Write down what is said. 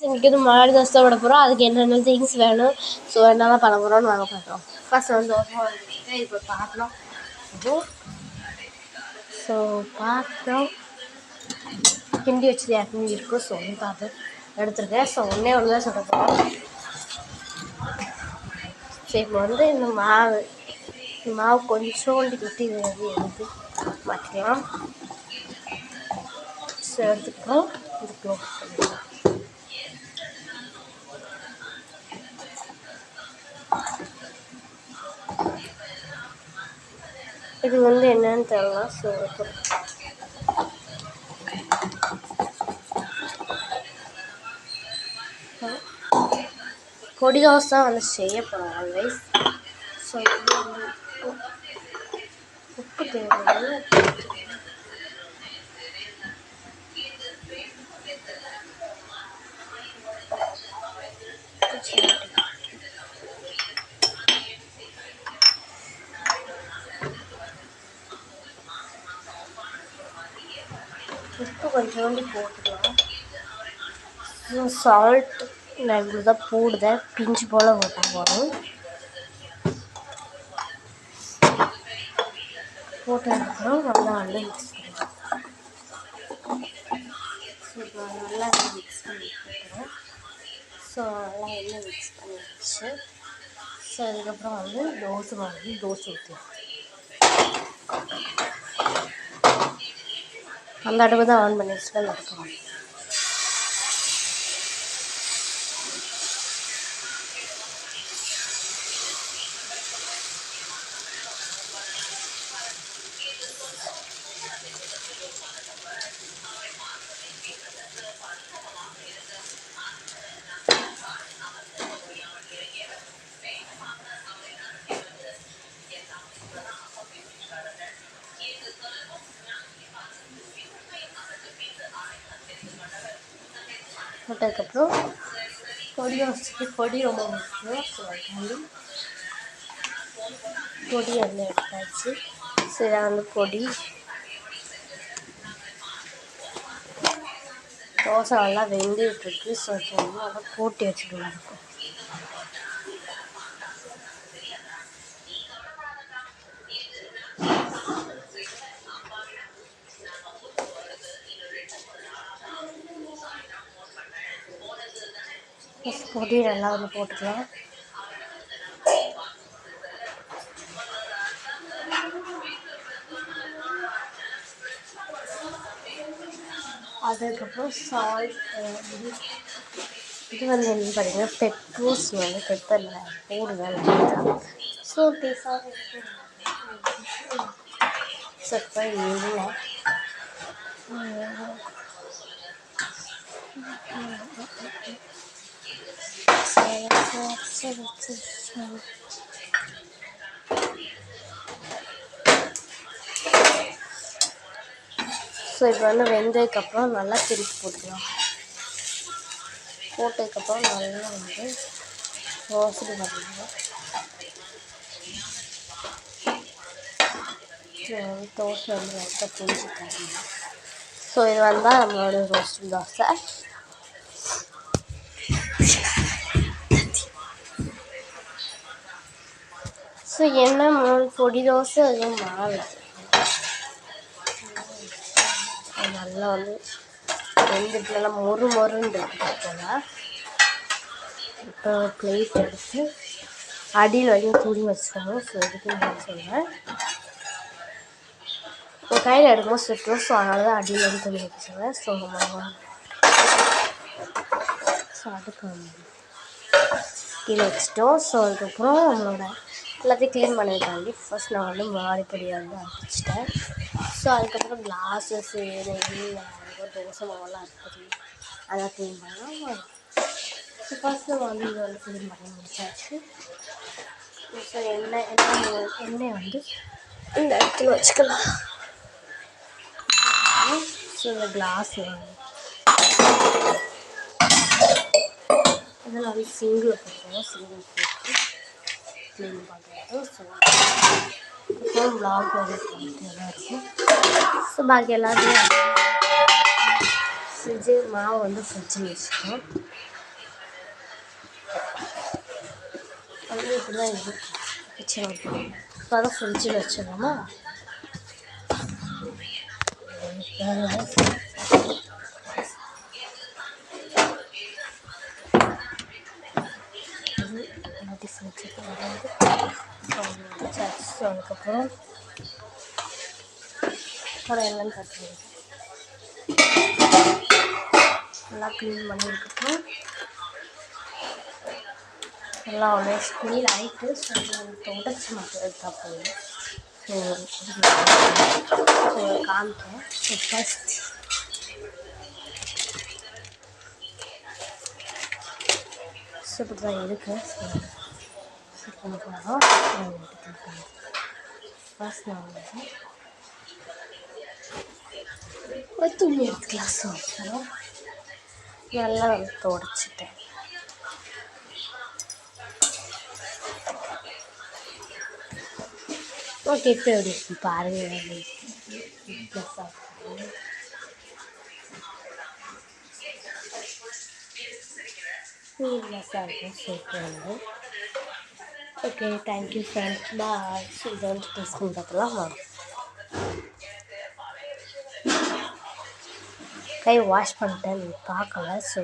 இன்றைக்கி வந்து மாடு தோசை விட போகிறோம். அதுக்கு என்னென்ன திங்ஸ் வேணும், ஸோ என்னெல்லாம் பண்ண போகிறோம்னு வாங்க பார்க்கலாம். ஃபர்ஸ்ட் வந்து தோசை வந்துட்டு இப்போ பார்க்கலாம். ஸோ பார்த்தோம் கிண்டி வச்சது யாருக்குமே இருக்கும். ஸோ வந்து பார்த்து எடுத்துருக்கேன். ஸோ ஒன்றே ஒன்று தான் சொல்ல போகிறோம். சரி இப்போ வந்து இந்த மாவு கொஞ்சோண்டு கிட்டி எடுத்து மாற்றிக்கலாம். ஸோ எடுத்துக்கிறோம். இது க்ளோஸ் பண்ணிக்கலாம். இது வந்து என்னன்னு தெரியல. ஸோ பொடி தோசை வந்து செய்ய போகிறோம் ஆல்வேஸ். ஸோ இது வந்து உப்பு தேவையான உப்பு கொஞ்சோண்டு போட்டுக்கலாம். சால்ட் நான் இவ்வளோ தான் போடுதேன், பிஞ்சு போல் போட்டு போகிறோம். போட்டதுக்கப்புறம் நல்லா மிக்ஸ் பண்ணிக்கலாம். ஸோ இப்போ நல்லா மிக்ஸ் பண்ணி போட்டுக்கிறோம். ஸோ நல்லா எண்ணெய் மிக்ஸ் பண்ணி வச்சு ஸோ அதுக்கப்புறம் வந்து தோசை ஊற்றலாம். அந்த அடுப்பு தான் ஆன் பண்ணி வச்சுட்டு நடக்கலாம். போட்டதுக்கப்புறம் பொடி ரொம்ப முக்கியம். ஸோ அதுக்காண்டி பொடி எல்லாம் எடுத்தாச்சு. சரி அந்த பொடி தோசை நல்லா வெந்துட்டுருக்கு. ஸோ இப்போ வந்து அதை போட்டு வச்சுக்கலாம். பொடி நல்லா வந்து போட்டுக்கலாம். அதுக்கப்புறம் சால்ட் இது வந்து என்ன பார்த்தீங்கன்னா பெப்பர்ஸ் வந்து பெப்பரில் போடுவேன். ஸோ டேஸ்டாக சப்பா இல்லை. ஸோ இப்போ வந்து வெந்ததுக்கப்புறம் நல்லா திருப்பி போட்டுக்கலாம். போட்டதுக்கப்புறம் நல்லா வந்து ரோஸ்ட் பண்ணிக்கலாம். தோசை வந்து லைட்டாக புரிஞ்சுக்காங்க. ஸோ இது வந்தால் நம்மளோட ரோஸ்ட் தோசை. ஸோ என்ன பொடி தோசை அதுவும் மாவு நல்லா வந்து வெந்துட்டு நல்லா மொறுன்னு இருக்குன்னா இப்போ பிளேட் எடுத்து அடியில் வரையும் துணி வச்சுக்கோங்க. ஸோ எதுக்கு நான் சொல்கிறேன், இப்போ கையில் எடுக்கும்போது சுட்டுரும். ஸோ அதனால தான் அடியில் வரையும் துணி வச்சுருவேன். ஸோ அதுக்கு கீழே வச்சுட்டோம். ஸோ அதுக்கப்புறம் நம்மளோட எல்லாத்தையும் க்ளீன் பண்ணிட்டாண்டி ஃபர்ஸ்ட் நான் வந்து மாடிப்பொடியை வந்து அரைச்சிட்டேன். ஸோ அதுக்கப்புறம் கிளாஸஸ் தோசை மாவெல்லாம் இருக்குது அதெல்லாம் க்ளீன் பண்ணலாம். ஸோ ஃபர்ஸ்ட் வந்து இதை வந்து க்ளீன் பண்ணி முடிச்சாச்சு. ஸோ எண்ணெய் வந்து இந்த இடத்துல வச்சுக்கலாம். ஸோ இந்த கிளாஸ் இதெல்லாம் வந்து சிங்கிள் போட்டுருவோம். சிங்கிள் போட்டு க்ளீன் பண்ணுறது. ஸோ அப்புறம் வ்ளாக் வந்து பண்ணிட்டு தான் இருக்கும். ஸோ பாக்கி எல்லாத்தையும் மாவு வந்து ஃப்ரிட்ஜில் வச்சுக்கணும். வந்து இப்படி தான் இது வச்சிடணும். இப்போ தான் ஃப்ரிட்ஜில் வச்சிடலாமா. ஸோ அதுக்கப்புறம் எல்லாம் கட்டு நல்லா க்ளீன் பண்ணியிருக்கோம். எல்லாம் ஒரே ஸ்பீல் ஆகிட்டு ஸோ தொடச்சி மட்டும் எடுத்தால் போதும். ஸோ காமிக்கிறேன். ஸோ ஃபஸ்ட் ஸோ இப்படி தான் இருக்குது. ஃபர்ஸ்ட் நான் வந்து ஒரு துணி எடுத்துக்கலாம். ஸோ நல்லா வந்து தொடச்சிட்டேன். ஓகே, இப்போ எப்படி இருக்கு பாருங்கள். நீட்னஸாக இருக்கும் சூப்பராக வந்து. ஓகே, தேங்க்யூ ஃப்ரெண்ட்ஸ், பாய். ஸோ இதை வந்து டேஸ்ட் பண்ணி பார்க்கலாம் வாங்க. கை வாஷ் பண்ணிட்டேன், நீ பார்க்கல. ஸோ